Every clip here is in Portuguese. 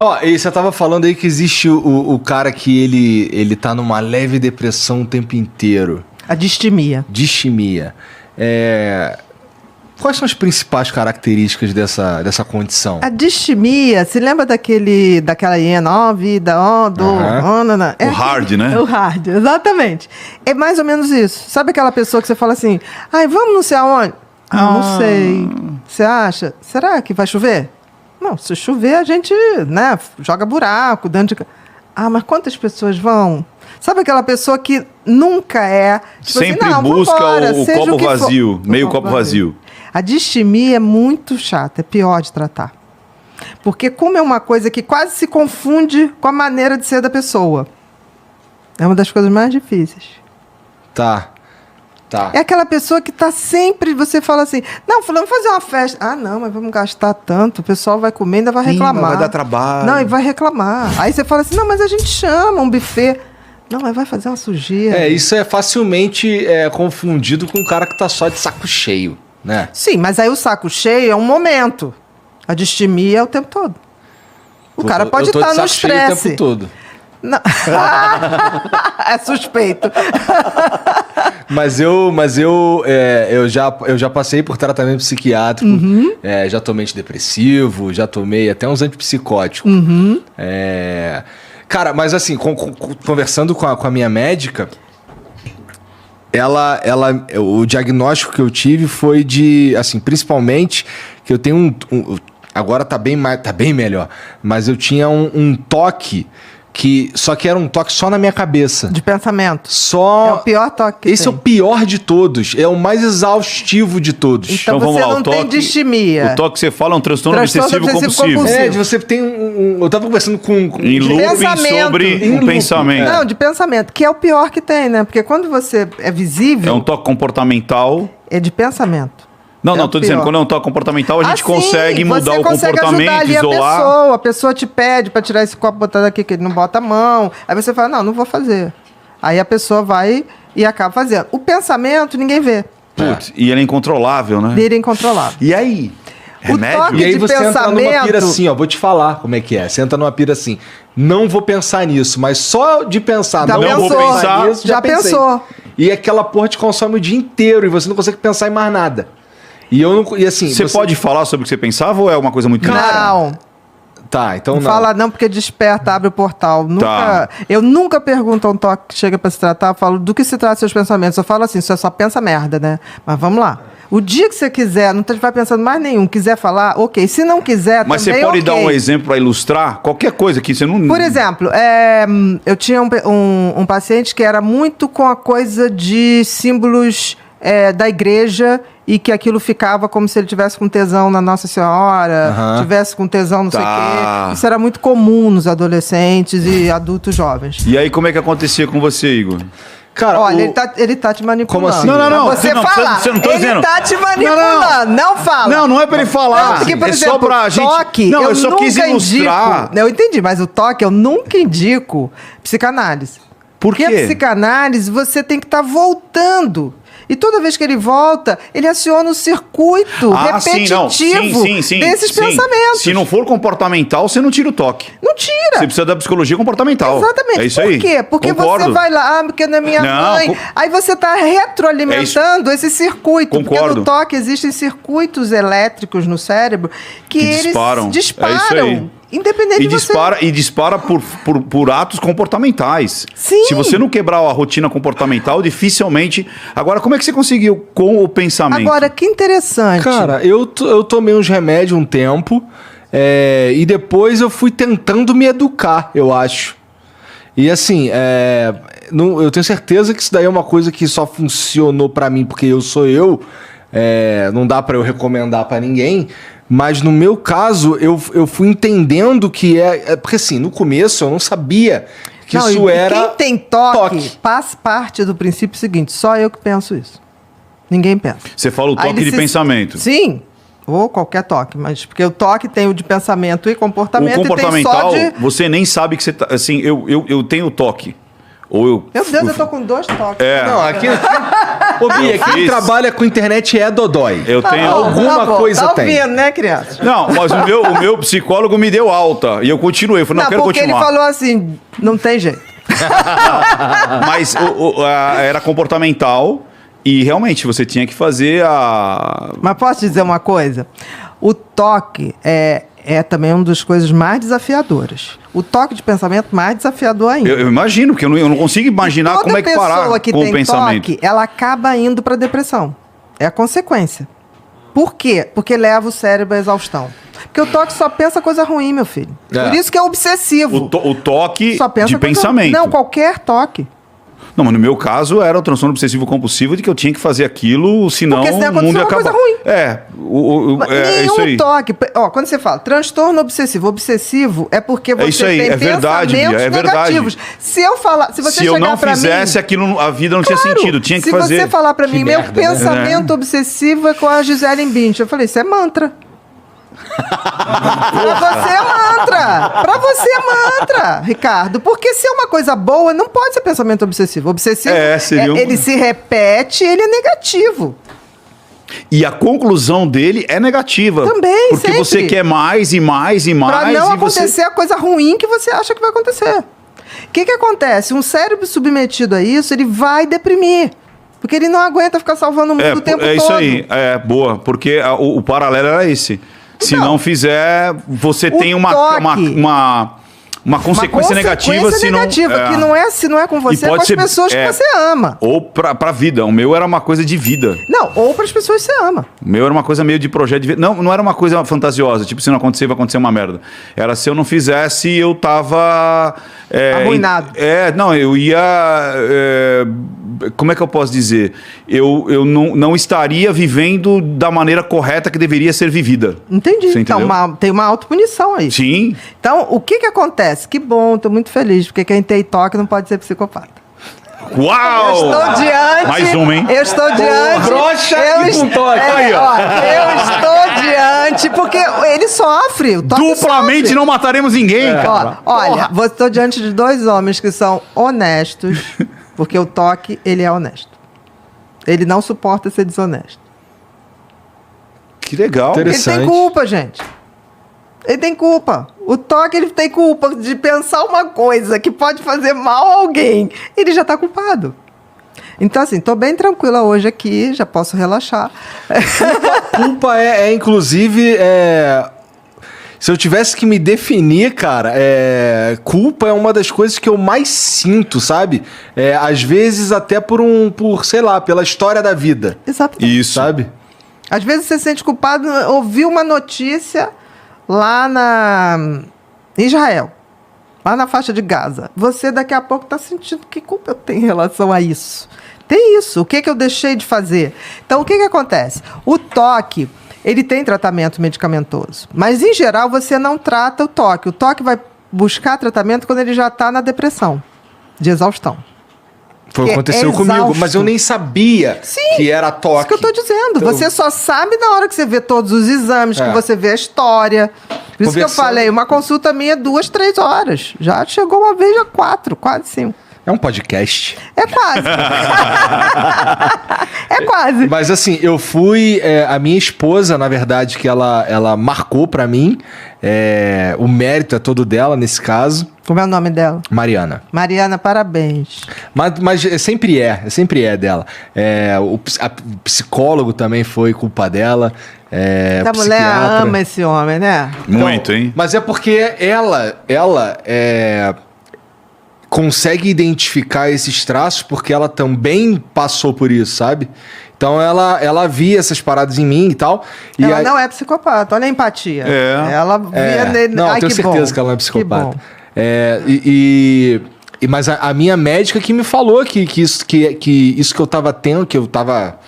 Ó, e você tava falando aí que existe o cara que ele tá numa leve depressão o tempo inteiro. A distimia. Distimia. Quais são as principais características dessa condição? A distimia, se lembra daquela hiena, vida, O hard, né? O hard, exatamente. É mais ou menos isso. Sabe aquela pessoa que você fala assim, ai, vamos não sei aonde? Não sei. Você acha? Será que vai chover? Não, se chover a gente, né, joga buraco dentro de... mas quantas pessoas vão? Sabe aquela pessoa que nunca é... Tipo sempre assim, busca vambora, o copo vazio, meio copo vazio. A distimia é muito chata, é pior de tratar. Porque como é uma coisa que quase se confunde com a maneira de ser da pessoa. É uma das coisas mais difíceis. Tá. É aquela pessoa que está sempre, você fala assim, não, vamos fazer uma festa. Não, mas vamos gastar tanto, o pessoal vai comer e ainda vai reclamar. Vai dar trabalho. Não, e vai reclamar. Aí você fala assim, não, mas a gente chama um buffet. Não, mas vai fazer uma sujeira. Isso é facilmente confundido com um cara que tá só de saco cheio, né? Sim, mas aí o saco cheio é um momento. A distimia é o tempo todo. O cara pode estar no estresse. O tempo todo. Não. É suspeito. Mas eu já passei por tratamento psiquiátrico, já tomei antidepressivo, já tomei até uns antipsicóticos. Cara, mas assim, conversando com a minha médica, o diagnóstico que eu tive foi de, assim, principalmente que eu tenho agora tá bem melhor, mas eu tinha um toque só que era um toque só na minha cabeça. De pensamento. Só... É o pior toque que Esse tem. é o pior de todos. É o mais exaustivo de todos. Então vamos você lá, não tem distimia. O toque que você fala é um transtorno obsessivo compulsivo. Você tem eu tava conversando com em looping sobre um pensamento. Não, de pensamento, que é o pior que tem, né? Porque quando você é visível... É um toque comportamental. É de pensamento. Não, tô dizendo, quando é um toque comportamental, a gente consegue mudar o comportamento, isolar. A pessoa te pede para tirar esse copo, botar daqui, que ele não bota a mão. Aí você fala, não vou fazer. Aí a pessoa vai e acaba fazendo. O pensamento, ninguém vê. Putz, e ele é incontrolável, né? Ele é incontrolável. E aí? Remédio? Toque E aí de você entra numa pensamento... pira assim, vou te falar como é que é. Você entra numa pira assim, não vou pensar nisso, mas só de pensar, Já não pensou, vou pensar nisso, já pensei. pensou. E aquela porra te consome o dia inteiro e você não consegue pensar em mais nada. E assim... Você pode falar sobre o que você pensava ou é uma coisa muito clara? Não. Tá, então não. Fala não, porque desperta, abre o portal. Eu nunca pergunto a um toque que chega pra se tratar, eu falo do que se trata seus pensamentos. Eu falo assim, você só pensa merda, né? Mas vamos lá. O dia que você quiser, não vai pensando mais nenhum, quiser falar, ok. Se não quiser, mas também você pode okay. dar um exemplo para ilustrar? Qualquer coisa que você não... Por exemplo, eu tinha um paciente que era muito com a coisa de símbolos da igreja e que aquilo ficava como se ele tivesse com tesão na Nossa Senhora, tivesse com tesão não sei o quê. Isso era muito comum nos adolescentes e adultos jovens. E aí, como é que acontecia com você, Igor? Cara, olha, ele tá te manipulando. Como assim? Não. Você fala. Você não tá dizendo. Ele tá te manipulando. Não fala. Não é pra ele falar. Não, porque, por exemplo, só pra gente... toque, não, eu só quis ilustrar. Eu entendi, mas o toque eu nunca indico psicanálise. Por quê? Porque a psicanálise você tem que estar voltando. E toda vez que ele volta, ele aciona o circuito repetitivo desses pensamentos. Se não for comportamental, você não tira o toque. Não tira. Você precisa da psicologia comportamental. Exatamente. É isso aí. Por quê? Porque Concordo. você vai lá, porque não é minha mãe. Aí você está retroalimentando esse circuito. Concordo. Porque no toque existem circuitos elétricos no cérebro que eles disparam. É isso aí. Independente de você. E dispara por atos comportamentais. Sim. Se você não quebrar a rotina comportamental, dificilmente... Agora, como é que você conseguiu com o pensamento? Agora, que interessante. Cara, eu tomei uns remédios um tempo e depois eu fui tentando me educar, eu acho. E assim, eu tenho certeza que isso daí é uma coisa que só funcionou pra mim porque eu sou eu. Não dá pra eu recomendar pra ninguém. Mas no meu caso, eu fui entendendo que porque assim, no começo eu não sabia que isso era... Quem tem toque, faz parte do princípio seguinte, só eu que penso isso. Ninguém pensa. Você fala o toque de pensamento. Sim, ou qualquer toque, mas porque o toque tem o de pensamento e comportamento. O comportamental, e tem só você nem sabe que você tá... Assim, eu tenho toque. Ou Meu Deus, eu tô com 2 toques. Não, aqui Ô, Bia, quem trabalha com internet é dodói. Eu tenho alguma coisa tá tem. ouvindo, né, criança? Não, mas o meu psicólogo me deu alta e eu continuei. Eu falei, não, quero porque continuar. ele falou assim, não tem jeito. Mas era comportamental e realmente você tinha que fazer a... Mas posso dizer uma coisa? O toque é também uma das coisas mais desafiadoras. O toque de pensamento mais desafiador ainda. Eu imagino, porque eu não consigo imaginar como é que parar Toda pessoa que com o tem pensamento. toque, ela acaba indo para depressão. É a consequência. Por quê? Porque leva o cérebro à exaustão. Porque o toque só pensa coisa ruim, meu filho. É. Por isso que é obsessivo. O toque Só pensa de coisa- pensamento. Não, qualquer toque. Não, mas no meu caso era o transtorno obsessivo compulsivo de que eu tinha que fazer aquilo, senão Porque senão o mundo ia aconteceu uma acabar. coisa ruim. É isso aí. Nenhum toque. Ó, quando você fala transtorno obsessivo, obsessivo é porque você isso aí, tem é verdade, pensamentos Bia, é verdade. negativos. Se eu falar, se você Se eu chegar não pra fizesse mim, aquilo, a vida não claro, tinha sentido. Tinha que se fazer. você falar pra mim, meu merda, né? pensamento obsessivo é com a Gisele Bündchen, eu falei, isso é mantra. Pra você é mantra. Pra você é mantra, Ricardo. Porque se é uma coisa boa, não pode ser pensamento obsessivo. Obsessivo, seria um- ele se repete, ele é negativo. E a conclusão dele é negativa. Também, Porque sempre. você quer mais e mais e mais. Pra não e você... acontecer a coisa ruim que você acha que vai acontecer. O que acontece? Um cérebro submetido a isso, ele vai deprimir. Porque ele não aguenta ficar salvando o mundo o tempo todo. É isso aí, boa. Porque o paralelo era esse. Se Então, não fizer, você o tem uma consequência negativa. Se não, negativa, que não é, se não é com você, é com pode as ser- pessoas que você ama. Ou pra vida. O meu era uma coisa de vida. Não, ou para as pessoas que você ama. O meu era uma coisa meio de projeto de vida. Não era uma coisa fantasiosa. Tipo, se não acontecer, vai acontecer uma merda. Era se eu não fizesse, eu tava... Arruinado. Não, eu ia... como é que eu posso dizer? Eu não estaria vivendo da maneira correta que deveria ser vivida. Entendi. Você Então, entendeu? tem uma autopunição aí. Sim. Então, o que acontece? Que bom, tô muito feliz, porque quem tem toque não pode ser psicopata. Uau! Eu estou diante. Mais uma, hein? Eu estou diante. broxa eu e com toque. Aí, ó. Eu estou diante, porque ele sofre. O toque Duplamente sofre. não mataremos ninguém, cara. Olha, eu estou diante de dois homens que são honestos, porque o toque, ele é honesto. Ele não suporta ser desonesto. Que legal. Ele Interessante. tem culpa, gente. Ele tem culpa. O toque, ele tem culpa de pensar uma coisa que pode fazer mal a alguém. Ele já está culpado. Então, assim, tô bem tranquila hoje aqui, já posso relaxar. Culpa inclusive, se eu tivesse que me definir, cara, culpa é uma das coisas que eu mais sinto, sabe? Às vezes até sei lá, pela história da vida, Exatamente. Isso. sabe? Às vezes você se sente culpado, ouviu uma notícia lá em Israel, lá na faixa de Gaza. Você daqui a pouco está sentindo que culpa eu tenho em relação a isso. Tem isso. O que eu deixei de fazer? Então, o que acontece? O toque, ele tem tratamento medicamentoso. Mas, em geral, você não trata o toque. O toque vai buscar tratamento quando ele já está na depressão, de exaustão. Foi o que Que aconteceu é comigo, exausto. mas eu nem sabia que era toque. Isso que eu estou dizendo. Então- Você só sabe na hora que você vê todos os exames, que É. você vê a história. Por isso que eu Conversando. falei, uma consulta minha 2, 3 horas. Já chegou uma vez a 4, quase 5. É um podcast. É quase. É quase. Mas assim, eu fui. A minha esposa, na verdade, que ela marcou pra mim. O mérito é todo dela nesse caso. Como é o nome dela? Mariana. Mariana, parabéns. Mas sempre é dela. O psicólogo também foi culpa dela. Essa o mulher psiquiatra. ama esse homem, né? Muito, hein? Mas é porque ela consegue identificar esses traços porque ela também passou por isso, sabe? Então ela via essas paradas em mim e tal. E Ela aí- não é psicopata, olha a empatia. É. Ela via nele. Não, Ai, eu tenho que certeza bom. que ela não é Que psicopata. bom. Mas a minha médica que me falou que isso que eu tava tendo, que eu tava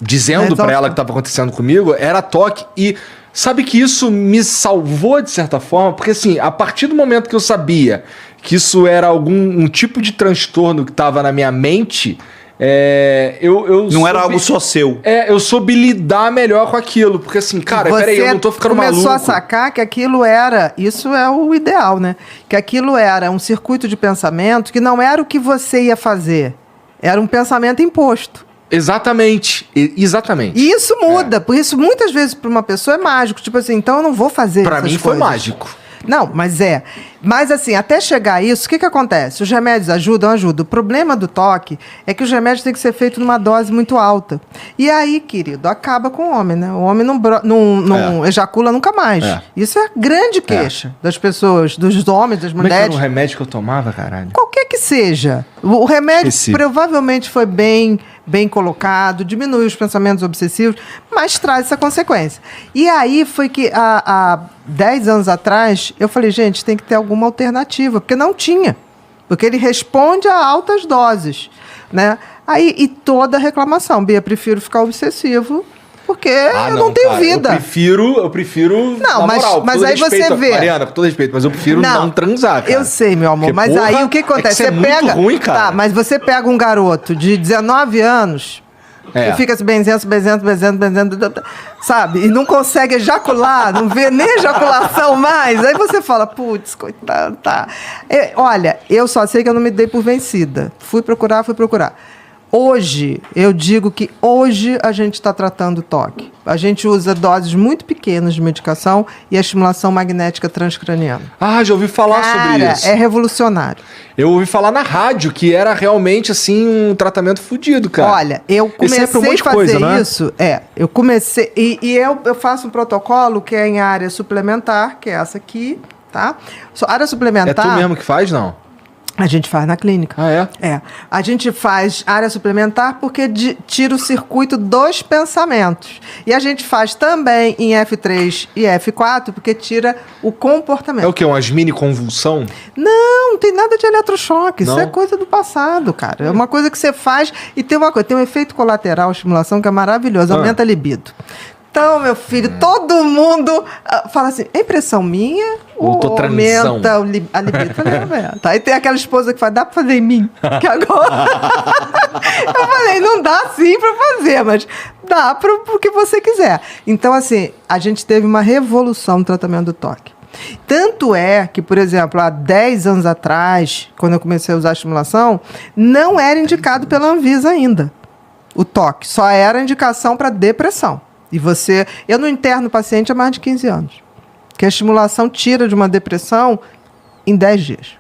dizendo pra ela que tava acontecendo comigo, era toque. E sabe que isso me salvou de certa forma? Porque assim, a partir do momento que eu sabia que isso era um tipo de transtorno que tava na minha mente, eu Não era soube- algo só seu. eu soube lidar melhor com aquilo. Porque assim, cara, peraí, eu não tô ficando maluco. começou a sacar que aquilo era, isso é o ideal, né? Que aquilo era um circuito de pensamento que não era o que você ia fazer, era um pensamento imposto. Exatamente. Exatamente. E isso muda. Por isso, muitas vezes, para uma pessoa é mágico. Tipo assim, então eu não vou fazer Pra essas mim foi coisas. mágico. Não, mas é. Mas assim, até chegar a isso, o que acontece? Os remédios ajudam? Ajudam. O problema do toque é que os remédios têm que ser feitos numa dose muito alta. E aí, querido, acaba com o homem, né? O homem não ejacula nunca mais. É. Isso é a grande queixa das pessoas, dos homens, das Como é que era mulheres. o remédio que eu tomava, caralho? Qualquer que seja. O remédio Esqueci. provavelmente foi bem colocado, diminui os pensamentos obsessivos, mas traz essa consequência. E aí foi que há 10 anos atrás, eu falei, gente, tem que ter alguma alternativa, porque não tinha. Porque ele responde a altas doses, né? Aí, e toda reclamação, Bia, prefiro ficar obsessivo, porque eu não tenho cara, vida. Eu prefiro. Não, na mas- moral, com mas todo aí você respeito, vê. Mariana, com todo respeito, mas eu prefiro não transar, cara. Eu sei, meu amor, Porque, mas porra, aí o que é acontece? que isso é muito ruim, cara. Tá, mas você pega um garoto de 19 anos É. e fica se benzendo, sabe? E não consegue ejacular, não vê nem ejaculação mais. Aí você fala, putz, coitado, tá. Olha, eu só sei que eu não me dei por vencida. Fui procurar. Hoje, eu digo que hoje a gente está tratando o toque. A gente usa doses muito pequenas de medicação e a estimulação magnética transcraniana. Ah, já ouvi falar sobre isso. É revolucionário. Eu ouvi falar na rádio que era realmente, assim, um tratamento fudido, cara. Olha, eu Esse comecei é pra um monte de a fazer coisa, né? isso. Eu comecei. Eu faço um protocolo que é em área suplementar, que é essa aqui, tá? Área É suplementar. tu mesmo que faz, não? A gente faz na clínica. Ah, é? É. A gente faz área suplementar porque tira o circuito dos pensamentos. E a gente faz também em F3 e F4 porque tira o comportamento. É o quê? Umas mini convulsão? Não tem nada de eletrochoque. Isso Não? é coisa do passado, cara. É uma coisa que você faz e tem uma coisa, tem um efeito colateral, estimulação, que é maravilhoso, aumenta a libido. Então, meu filho, todo mundo fala assim, é impressão minha Ou tô aumenta a libido? Eu falei, tá. Aí tem aquela esposa que fala, dá pra fazer em mim? Que agora... Eu falei, não dá sim pra fazer, mas dá pro que você quiser. Então, assim, a gente teve uma revolução no tratamento do toque. Tanto é que, por exemplo, há 10 anos atrás, quando eu comecei a usar a estimulação, não era indicado pela Anvisa ainda o toque. Só era indicação para depressão. E eu não interno o paciente há mais de 15 anos. Porque a estimulação tira de uma depressão em 10 dias.